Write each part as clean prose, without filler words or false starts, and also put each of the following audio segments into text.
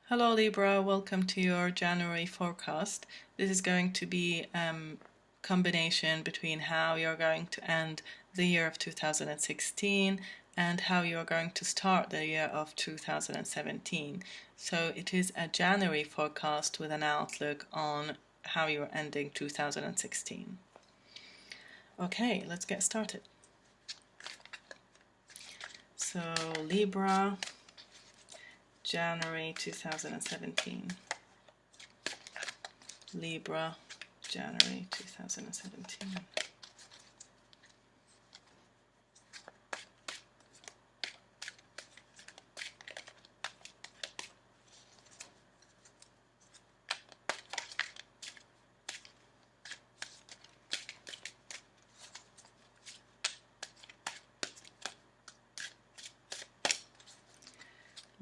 Hello Libra, welcome to your January forecast. This is going to be a combination between how you're going to end the year of 2016 and how you're going to start the year of 2017. So it is a January forecast with an outlook on how you're ending 2016. Okay, let's get started. So Libra, January 2017. Libra, January 2017.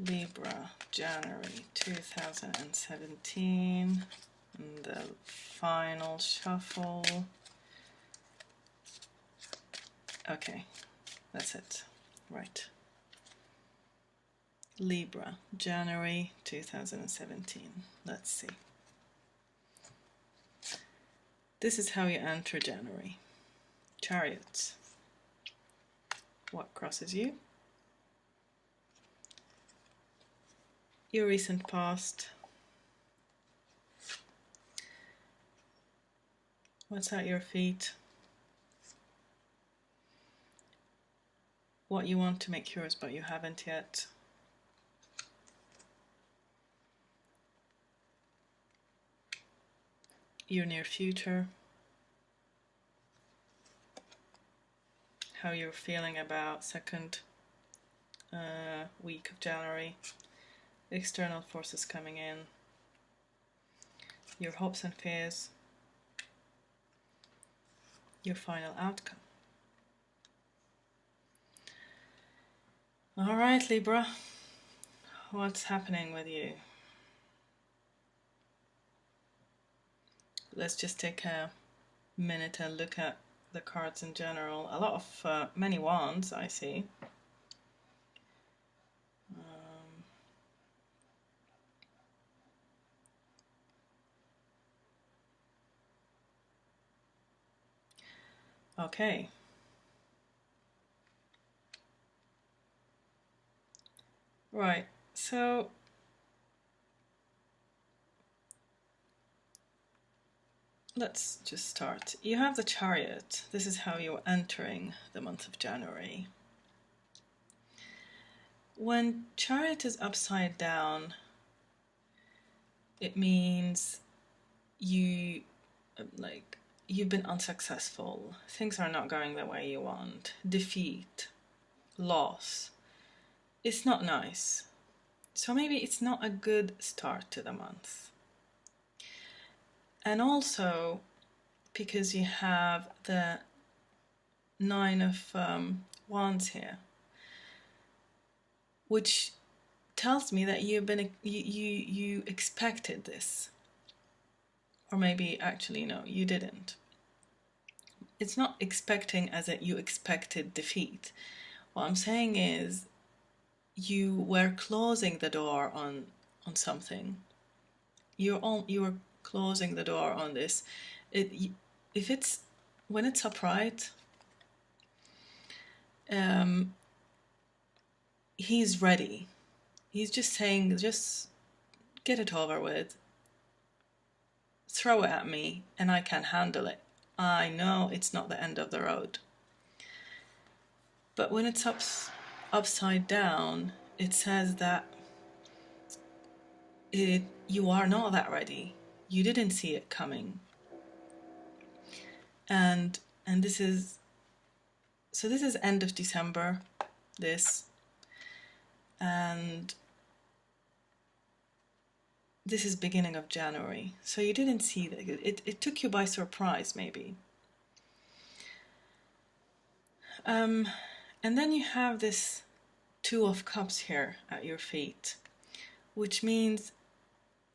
Libra, January 2017, and the final shuffle. Okay, that's it. Right. Libra, January 2017. Let's see. This is how you enter January. Chariot. What crosses you? Your recent past. What's at your feet? What you want to make yours but you haven't yet. Your near future. How you're feeling about second week of January. External forces coming in. Your hopes and fears. Your final outcome. All right, Libra, what's happening with you? Let's just take a minute and look at the cards in general. A lot of many wands, I see. Okay. Right, so let's just start. You have the Chariot. This is how you're entering the month of January. When Chariot is upside down, it means you've been unsuccessful. Things are not going the way you want. Defeat, loss. It's not nice. So maybe it's not a good start to the month. And also, because you have the Nine of Wands here, which tells me that you expected this. Or maybe actually no, you didn't. It's not expecting as that you expected defeat. What I'm saying is you were closing the door on something. You were closing the door on this. When it's upright, he's ready. He's just saying, just get it over with. Throw it at me and I can handle it. I know it's not the end of the road. But when it's upside down, it says that you are not that ready. You didn't see it coming. And this is end of December, this. And this is beginning of January. So you didn't see that. It took you by surprise, maybe. And then you have this Two of Cups here at your feet, which means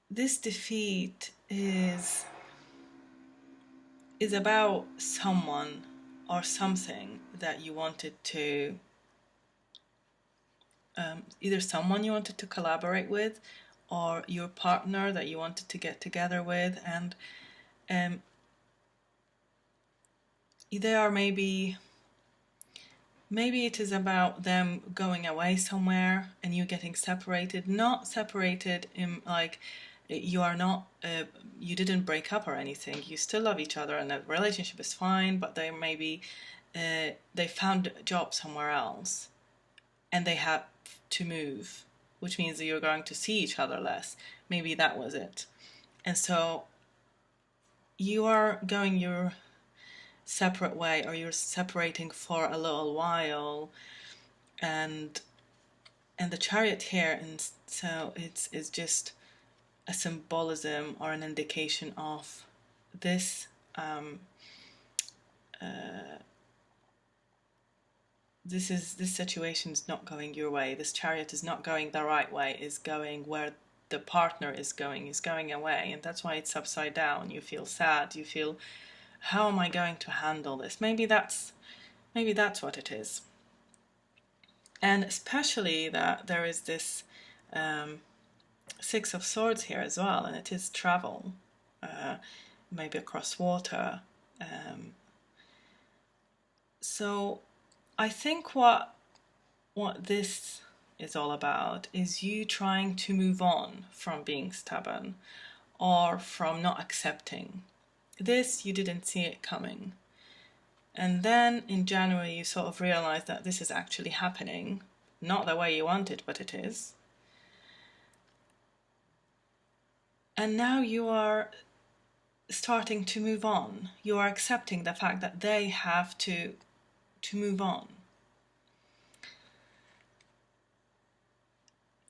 this defeat is about someone or something that you wanted to, either someone you wanted to collaborate with, or your partner that you wanted to get together with, and they are maybe it is about them going away somewhere and you getting separated. Not separated in like you are not you didn't break up or anything, you still love each other and the relationship is fine, but they maybe they found a job somewhere else and they had to move, which means that you're going to see each other less. Maybe that was it. And so you are going your separate way, or you're separating for a little while, and the Chariot here, and so it's just a symbolism or an indication of this this situation is not going your way. This Chariot is not going the right way, is going where the partner is going away, and that's why it's upside down. You feel sad, you feel, how am I going to handle this? Maybe that's what it is. And especially that there is this Six of Swords here as well, and it is travel, maybe across water. So I think what this is all about is you trying to move on from being stubborn or from not accepting. This, you didn't see it coming. And then in January you sort of realize that this is actually happening. Not the way you want it, but it is. And now you are starting to move on. You are accepting the fact that they have to move on.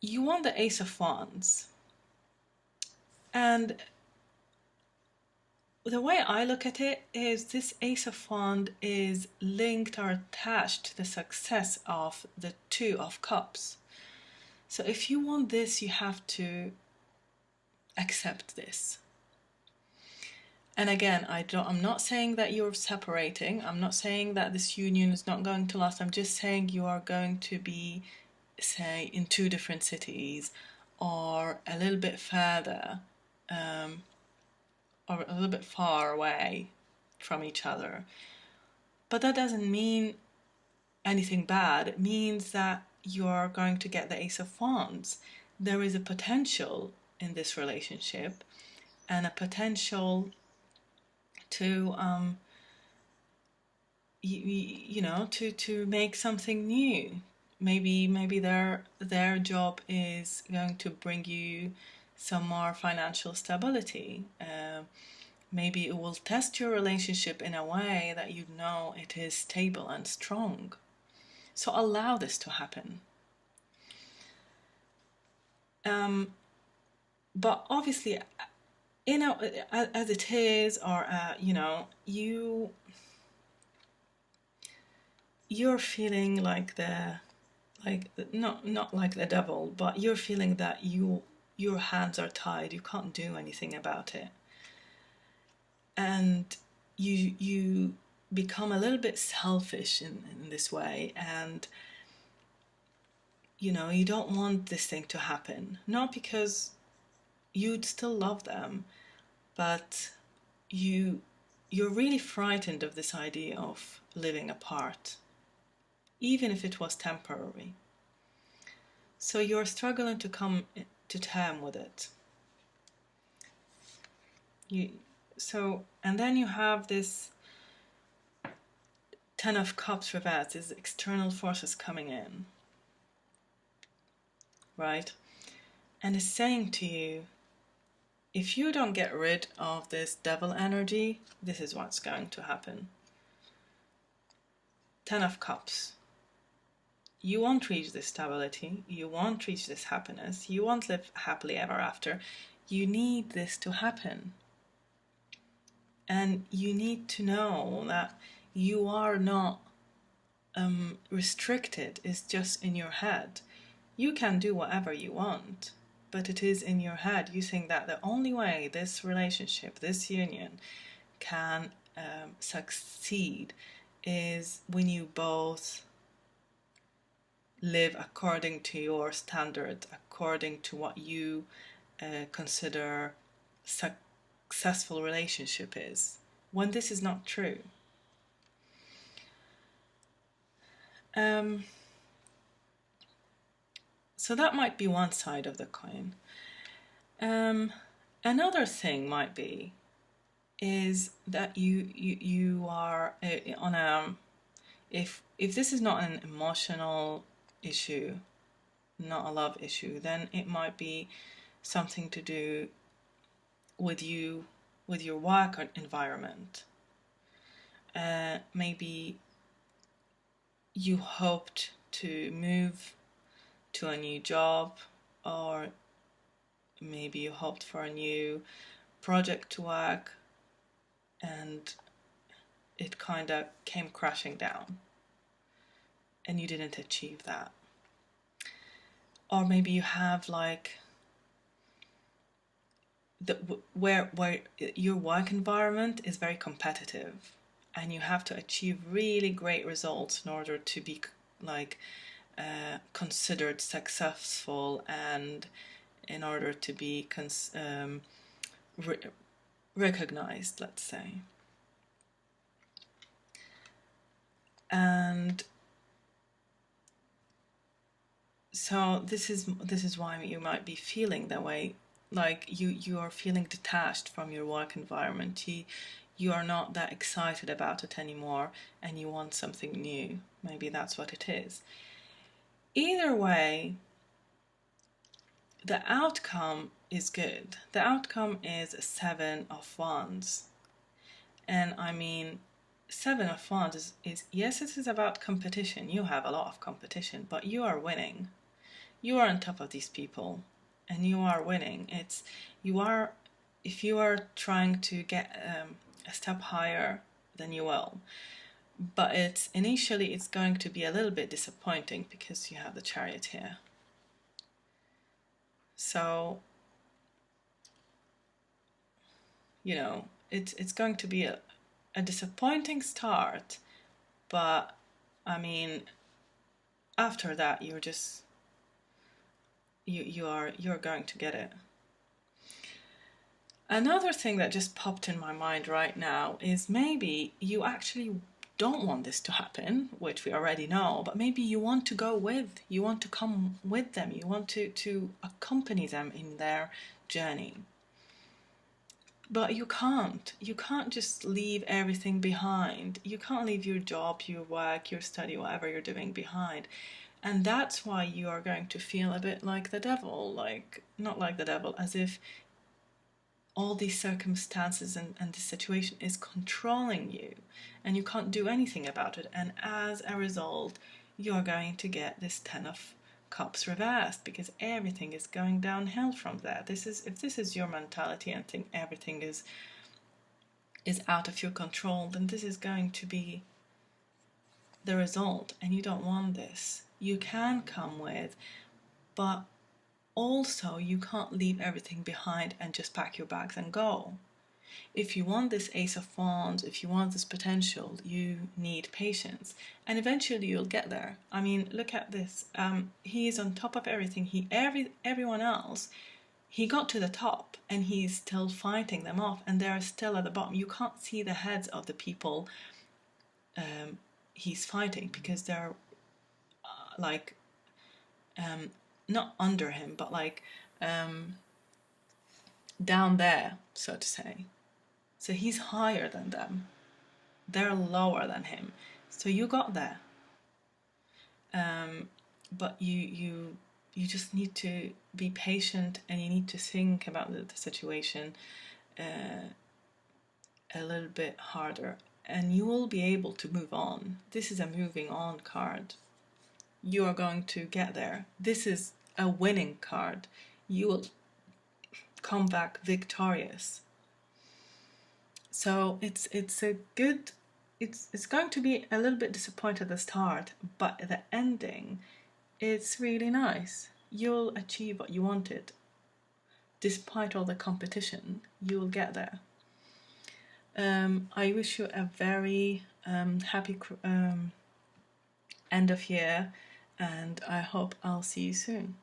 You want the Ace of Wands. And the way I look at it is this Ace of Wands is linked or attached to the success of the Two of Cups. So if you want this, you have to accept this. And again, I'm not saying that you're separating. I'm not saying that this union is not going to last. I'm just saying you are going to be, say, in two different cities, or a little bit further, or a little bit far away from each other. But that doesn't mean anything bad. It means that you're going to get the Ace of Wands. There is a potential in this relationship, and a potential to to make something new. Maybe their job is going to bring you some more financial stability. Maybe it will test your relationship in a way that you know it is stable and strong. So allow this to happen. But obviously, as it is, or you're feeling like not like the devil, but you're feeling that your hands are tied. You can't do anything about it, and you become a little bit selfish in this way, and you don't want this thing to happen. Not because you'd still love them, but you're really frightened of this idea of living apart, even if it was temporary. So you're struggling to come to terms with it. And then you have this Ten of Cups reversed, these external forces coming in, right? And it's saying to you, if you don't get rid of this devil energy, this is what's going to happen. Ten of Cups. You won't reach this stability. You won't reach this happiness. You won't live happily ever after. You need this to happen. And you need to know that you are not restricted. It's just in your head. You can do whatever you want, but it is in your head. You think that the only way this relationship, this union, can succeed is when you both live according to your standards, according to what you consider successful relationship is, when this is not true. So that might be one side of the coin. Another thing might be is that you are on a, if this is not an emotional issue, not a love issue, then it might be something to do with you, with your work environment. Maybe you hoped to move to a new job, or maybe you hoped for a new project to work, and it kind of came crashing down and you didn't achieve that. Or maybe you have like where your work environment is very competitive and you have to achieve really great results in order to be like considered successful, and in order to be recognized, let's say. And so this is why you might be feeling that way, like you are feeling detached from your work environment. You are not that excited about it anymore, and you want something new. Maybe that's what it is. Either way, the outcome is good. The outcome is a 7 of Wands. And I mean, 7 of Wands is yes, it is about competition. You have a lot of competition, but you are winning. You are on top of these people, and you are winning. If you are trying to get a step higher, then you will. But initially it's going to be a little bit disappointing because you have the Chariot here. So, you know, it's going to be a disappointing start, but I mean, after that you're just you're going to get it. Another thing that just popped in my mind right now is maybe you actually don't want this to happen, which we already know, but maybe you want to come with them, you want to accompany them in their journey. But you can't just leave everything behind. You can't leave your job, your work, your study, whatever you're doing behind. And that's why you are going to feel a bit like the devil, like, not like the devil, as if all these circumstances and the situation is controlling you and you can't do anything about it. And as a result, you're going to get this 10 of Cups reversed, because everything is going downhill from there. If this is your mentality and think everything is out of your control, then this is going to be the result, and you don't want this. You can come with, but also you can't leave everything behind and just pack your bags and go. If you want this Ace of Wands, if you want this potential, you need patience, and eventually you'll get there. I mean, look at this. He is on top of everything. Everyone else, he got to the top, and he's still fighting them off, and they're still at the bottom. You can't see the heads of the people he's fighting, because they're not under him, but down there, so to say. So he's higher than them. They're lower than him. So you got there. But you just need to be patient, and you need to think about the situation a little bit harder, and you will be able to move on. This is a moving on card. You are going to get there. This is a winning card. You will come back victorious. So it's going to be a little bit disappointed at the start, but the ending, it's really nice. You'll achieve what you wanted. Despite all the competition, you will get there. I wish you a very happy end of year, and I hope I'll see you soon.